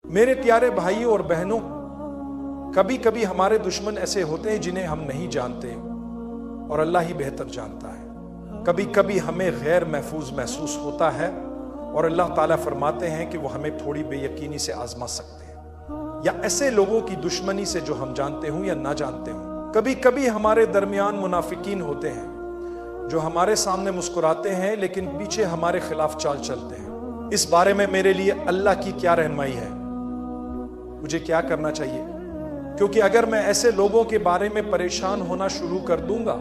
میرے پیارے بھائیوں اور بہنوں، کبھی کبھی ہمارے دشمن ایسے ہوتے ہیں جنہیں ہم نہیں جانتے اور اللہ ہی بہتر جانتا ہے۔ کبھی کبھی ہمیں غیر محفوظ محسوس ہوتا ہے اور اللہ تعالیٰ فرماتے ہیں کہ وہ ہمیں تھوڑی بے یقینی سے آزما سکتے ہیں، یا ایسے لوگوں کی دشمنی سے جو ہم جانتے ہوں یا نہ جانتے ہوں۔ کبھی کبھی ہمارے درمیان منافقین ہوتے ہیں جو ہمارے سامنے مسکراتے ہیں لیکن پیچھے ہمارے خلاف چال چلتے ہیں۔ اس بارے میں میرے لیے اللہ کی کیا رہنمائی ہے؟ مجھے کیا کرنا چاہیے؟ کیونکہ اگر میں ایسے لوگوں کے بارے میں پریشان ہونا شروع کر دوں گا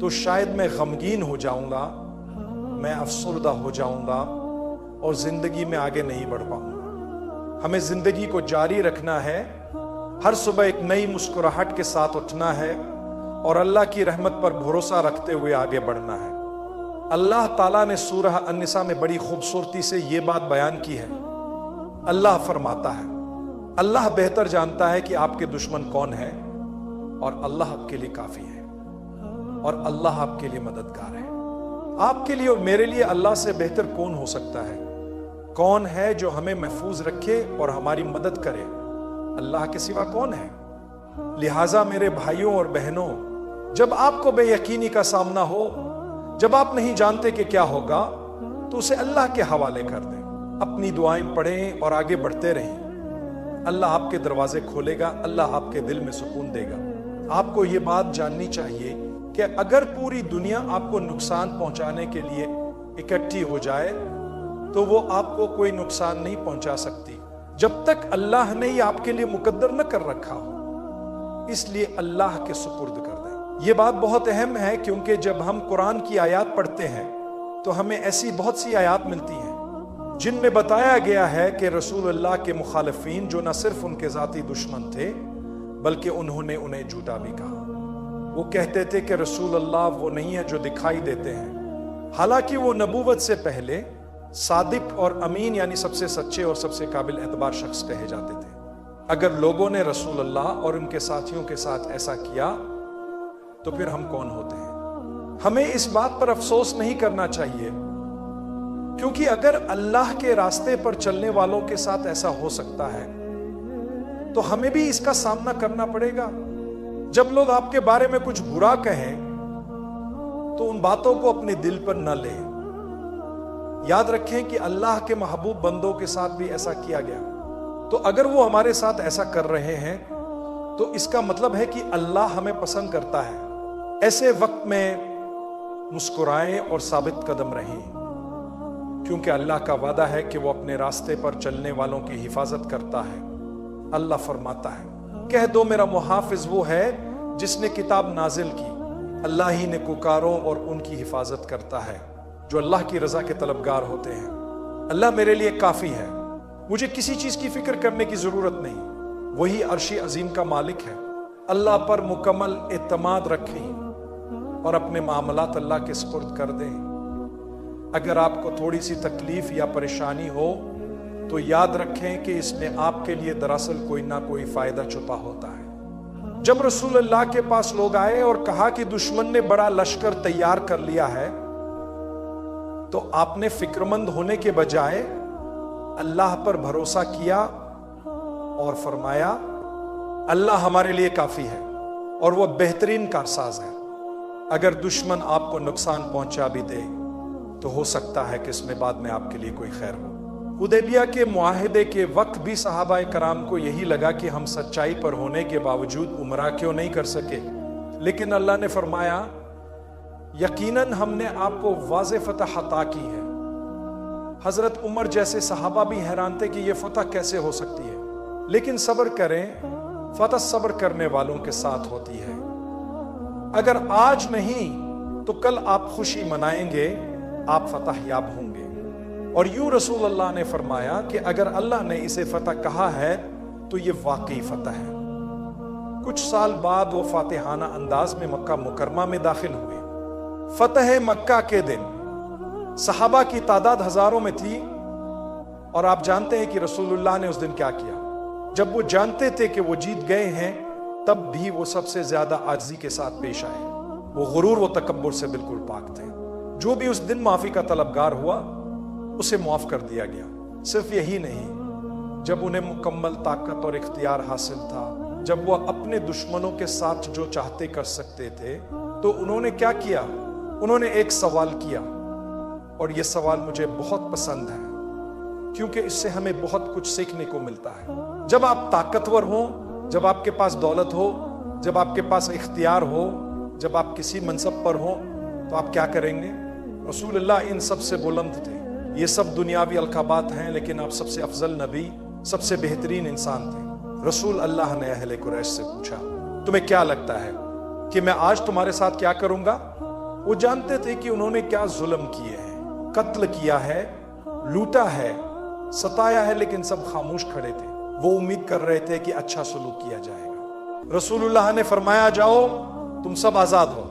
تو شاید میں غمگین ہو جاؤں گا، میں افسردہ ہو جاؤں گا اور زندگی میں آگے نہیں بڑھ پاؤں گا۔ ہمیں زندگی کو جاری رکھنا ہے، ہر صبح ایک نئی مسکراہٹ کے ساتھ اٹھنا ہے اور اللہ کی رحمت پر بھروسہ رکھتے ہوئے آگے بڑھنا ہے۔ اللہ تعالیٰ نے سورہ النساء میں بڑی خوبصورتی سے یہ بات بیان کی ہے۔ اللہ فرماتا ہے، اللہ بہتر جانتا ہے کہ آپ کے دشمن کون ہے اور اللہ آپ کے لیے کافی ہے اور اللہ آپ کے لیے مددگار ہے۔ آپ کے لیے اور میرے لیے اللہ سے بہتر کون ہو سکتا ہے؟ کون ہے جو ہمیں محفوظ رکھے اور ہماری مدد کرے؟ اللہ کے سوا کون ہے؟ لہٰذا میرے بھائیوں اور بہنوں، جب آپ کو بے یقینی کا سامنا ہو، جب آپ نہیں جانتے کہ کیا ہوگا، تو اسے اللہ کے حوالے کر دیں، اپنی دعائیں پڑھیں اور آگے بڑھتے رہیں۔ اللہ آپ کے دروازے کھولے گا، اللہ آپ کے دل میں سکون دے گا۔ آپ کو یہ بات جاننی چاہیے کہ اگر پوری دنیا آپ کو نقصان پہنچانے کے لیے اکٹھی ہو جائے تو وہ آپ کو کوئی نقصان نہیں پہنچا سکتی جب تک اللہ نے یہ آپ کے لیے مقدر نہ کر رکھا ہو۔ اس لیے اللہ کے سپرد کر دیں۔ یہ بات بہت اہم ہے کیونکہ جب ہم قرآن کی آیات پڑھتے ہیں تو ہمیں ایسی بہت سی آیات ملتی ہیں جن میں بتایا گیا ہے کہ رسول اللہ کے مخالفین جو نہ صرف ان کے ذاتی دشمن تھے بلکہ انہوں نے انہیں جھوٹا بھی کہا۔ وہ کہتے تھے کہ رسول اللہ وہ نہیں ہے جو دکھائی دیتے ہیں، حالانکہ وہ نبوت سے پہلے صادق اور امین یعنی سب سے سچے اور سب سے قابل اعتبار شخص کہے جاتے تھے۔ اگر لوگوں نے رسول اللہ اور ان کے ساتھیوں کے ساتھ ایسا کیا تو پھر ہم کون ہوتے ہیں؟ ہمیں اس بات پر افسوس نہیں کرنا چاہیے، کیونکہ اگر اللہ کے راستے پر چلنے والوں کے ساتھ ایسا ہو سکتا ہے تو ہمیں بھی اس کا سامنا کرنا پڑے گا۔ جب لوگ آپ کے بارے میں کچھ برا کہیں تو ان باتوں کو اپنے دل پر نہ لیں۔ یاد رکھیں کہ اللہ کے محبوب بندوں کے ساتھ بھی ایسا کیا گیا، تو اگر وہ ہمارے ساتھ ایسا کر رہے ہیں تو اس کا مطلب ہے کہ اللہ ہمیں پسند کرتا ہے۔ ایسے وقت میں مسکرائیں اور ثابت قدم رہیں، کیونکہ اللہ کا وعدہ ہے کہ وہ اپنے راستے پر چلنے والوں کی حفاظت کرتا ہے۔ اللہ فرماتا ہے، کہہ دو میرا محافظ وہ ہے جس نے کتاب نازل کی، اللہ ہی نے ککاروں اور ان کی حفاظت کرتا ہے جو اللہ کی رضا کے طلبگار ہوتے ہیں۔ اللہ میرے لیے کافی ہے، مجھے کسی چیز کی فکر کرنے کی ضرورت نہیں۔ وہی عرش عظیم کا مالک ہے۔ اللہ پر مکمل اعتماد رکھیں اور اپنے معاملات اللہ کے سپرد کر دیں۔ اگر آپ کو تھوڑی سی تکلیف یا پریشانی ہو تو یاد رکھیں کہ اس میں آپ کے لیے دراصل کوئی نہ کوئی فائدہ چھپا ہوتا ہے۔ جب رسول اللہ کے پاس لوگ آئے اور کہا کہ دشمن نے بڑا لشکر تیار کر لیا ہے، تو آپ نے فکرمند ہونے کے بجائے اللہ پر بھروسہ کیا اور فرمایا اللہ ہمارے لیے کافی ہے اور وہ بہترین کارساز ہے۔ اگر دشمن آپ کو نقصان پہنچا بھی دے تو ہو سکتا ہے کہ اس میں بعد میں آپ کے لیے کوئی خیر ہو۔ حدیبیہ کے معاہدے کے وقت بھی صحابہ کرام کو یہی لگا کہ ہم سچائی پر ہونے کے باوجود عمرہ کیوں نہیں کر سکے، لیکن اللہ نے فرمایا یقیناً ہم نے آپ کو واضح فتح عطا کی ہے۔ حضرت عمر جیسے صحابہ بھی حیران تھے کہ یہ فتح کیسے ہو سکتی ہے، لیکن صبر کریں، فتح صبر کرنے والوں کے ساتھ ہوتی ہے۔ اگر آج نہیں تو کل آپ خوشی منائیں گے، آپ فتح یاب ہوں گے۔ اور یوں رسول اللہ نے فرمایا کہ اگر اللہ نے اسے فتح کہا ہے تو یہ واقعی فتح ہے۔ کچھ سال بعد وہ فاتحانہ انداز میں مکہ مکرمہ میں داخل ہوئے۔ فتح مکہ کے دن صحابہ کی تعداد ہزاروں میں تھی، اور آپ جانتے ہیں کہ رسول اللہ نے اس دن کیا کیا۔ جب وہ جانتے تھے کہ وہ جیت گئے ہیں تب بھی وہ سب سے زیادہ عاجزی کے ساتھ پیش آئے۔ وہ غرور و تکبر سے بالکل پاک تھے۔ جو بھی اس دن معافی کا طلبگار ہوا اسے معاف کر دیا گیا۔ صرف یہی نہیں، جب انہیں مکمل طاقت اور اختیار حاصل تھا، جب وہ اپنے دشمنوں کے ساتھ جو چاہتے کر سکتے تھے، تو انہوں نے کیا کیا؟ انہوں نے ایک سوال کیا، اور یہ سوال مجھے بہت پسند ہے کیونکہ اس سے ہمیں بہت کچھ سیکھنے کو ملتا ہے۔ جب آپ طاقتور ہوں، جب آپ کے پاس دولت ہو، جب آپ کے پاس اختیار ہو، جب آپ کسی منصب پر ہوں، تو آپ کیا کریں گے؟ رسول اللہ ان سب سے بلند تھے، یہ سب دنیاوی القابات ہیں، لیکن آپ سب سے افضل نبی، سب سے بہترین انسان تھے۔ رسول اللہ نے اہل قریش سے پوچھا، تمہیں کیا لگتا ہے کہ میں آج تمہارے ساتھ کیا کروں گا؟ وہ جانتے تھے کہ انہوں نے کیا ظلم کیے ہیں، قتل کیا ہے، لوٹا ہے، ستایا ہے، لیکن سب خاموش کھڑے تھے۔ وہ امید کر رہے تھے کہ اچھا سلوک کیا جائے گا۔ رسول اللہ نے فرمایا، جاؤ تم سب آزاد ہو،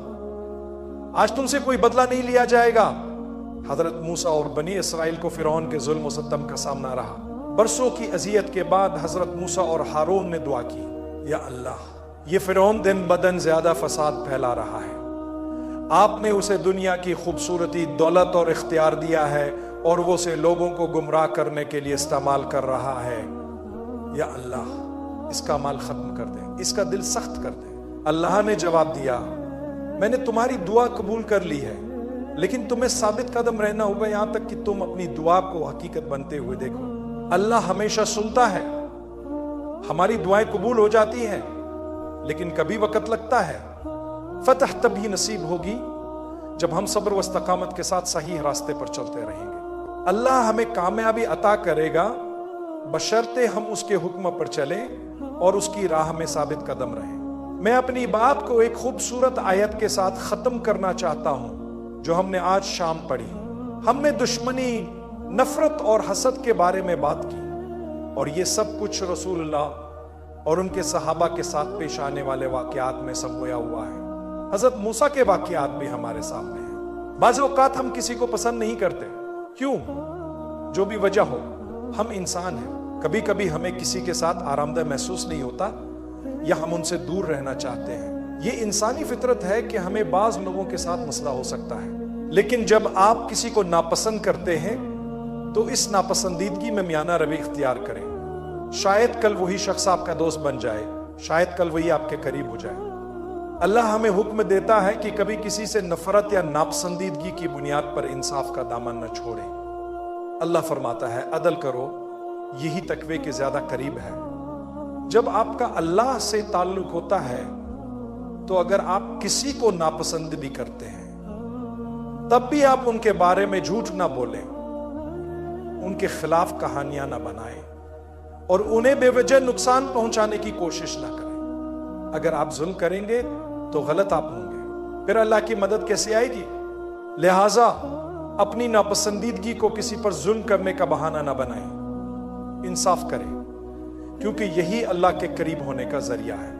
آج تم سے کوئی بدلہ نہیں لیا جائے گا۔ حضرت موسیٰ اور بنی اسرائیل کو فرعون کے ظلم و ستم کا سامنا رہا۔ برسوں کی اذیت کے بعد حضرت موسیٰ اور ہارون نے دعا کی، یا اللہ، یہ فرعون دن بدن زیادہ فساد پھیلا رہا ہے، آپ نے اسے دنیا کی خوبصورتی، دولت اور اختیار دیا ہے، اور وہ اسے لوگوں کو گمراہ کرنے کے لیے استعمال کر رہا ہے۔ یا اللہ، اس کا مال ختم کر دیں، اس کا دل سخت کر دیں۔ اللہ نے جواب دیا، میں نے تمہاری دعا قبول کر لی ہے، لیکن تمہیں ثابت قدم رہنا ہوگا یہاں تک کہ تم اپنی دعا کو حقیقت بنتے ہوئے دیکھو۔ اللہ ہمیشہ سنتا ہے، ہماری دعائیں قبول ہو جاتی ہیں، لیکن کبھی وقت لگتا ہے۔ فتح تبھی نصیب ہوگی جب ہم صبر و استقامت کے ساتھ صحیح راستے پر چلتے رہیں گے۔ اللہ ہمیں کامیابی عطا کرے گا بشرطے ہم اس کے حکم پر چلیں اور اس کی راہ میں ثابت قدم رہیں۔ میں اپنی بات کو ایک خوبصورت آیت کے ساتھ ختم کرنا چاہتا ہوں جو ہم نے آج شام پڑھی۔ ہم نے دشمنی، نفرت اور حسد کے بارے میں بات کی، اور یہ سب کچھ رسول اللہ اور ان کے صحابہ کے ساتھ پیش آنے والے واقعات میں سمویا ہوا ہے۔ حضرت موسیٰ کے واقعات بھی ہمارے سامنے ہیں۔ بعض اوقات ہم کسی کو پسند نہیں کرتے، کیوں؟ جو بھی وجہ ہو، ہم انسان ہیں، کبھی کبھی ہمیں کسی کے ساتھ آرام دہ محسوس نہیں ہوتا، یا ہم ان سے دور رہنا چاہتے ہیں۔ یہ انسانی فطرت ہے کہ ہمیں بعض لوگوں کے ساتھ مسئلہ ہو سکتا ہے، لیکن جب آپ کسی کو ناپسند کرتے ہیں تو اس ناپسندیدگی میں میانہ روی اختیار کریں۔ شاید کل وہی شخص آپ کا دوست بن جائے، شاید کل وہی آپ کے قریب ہو جائے۔ اللہ ہمیں حکم دیتا ہے کہ کبھی کسی سے نفرت یا ناپسندیدگی کی بنیاد پر انصاف کا دامن نہ چھوڑیں۔ اللہ فرماتا ہے، عدل کرو، یہی تقوی کے زیادہ قریب ہے۔ جب آپ کا اللہ سے تعلق ہوتا ہے تو اگر آپ کسی کو ناپسند بھی کرتے ہیں تب بھی آپ ان کے بارے میں جھوٹ نہ بولیں، ان کے خلاف کہانیاں نہ بنائیں، اور انہیں بے وجہ نقصان پہنچانے کی کوشش نہ کریں۔ اگر آپ ظلم کریں گے تو غلط آپ ہوں گے، پھر اللہ کی مدد کیسے آئے گی؟ لہٰذا اپنی ناپسندیدگی کو کسی پر ظلم کرنے کا بہانہ نہ بنائیں، انصاف کریں، کیونکہ یہی اللہ کے قریب ہونے کا ذریعہ ہے۔